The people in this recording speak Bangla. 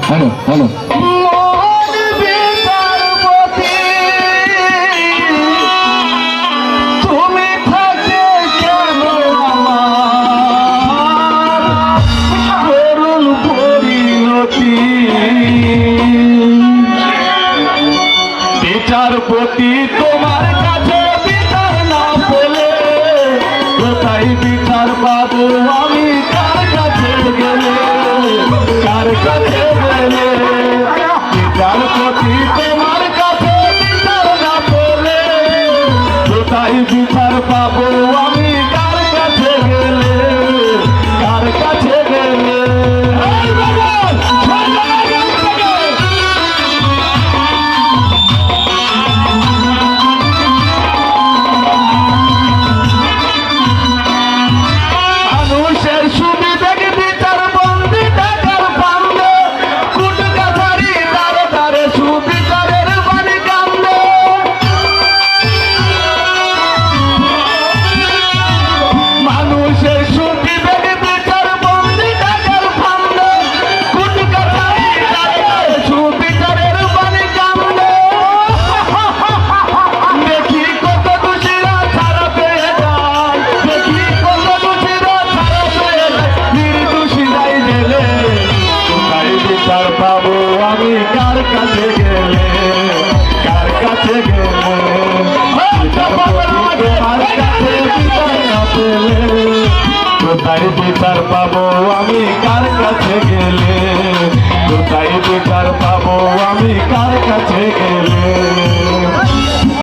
হ্যালো হ্যালো বিচারপতি তোমার কাছে বিচার না পেলে কোথায় বিচার পাবো আমি কার কাছে গেলে কার কাছে গেলে বিচারপতি তোমার কাছে বিচার না পেলে কোথায় বিচার পাবো আমি কার কাছে গেলে কার কাছে গেলে পাবো আমি কার কাছে গেলে কার কাছে গেলে তোমার কাছে বিচার না পেলে কোথায় বিচার পাবো আমি কার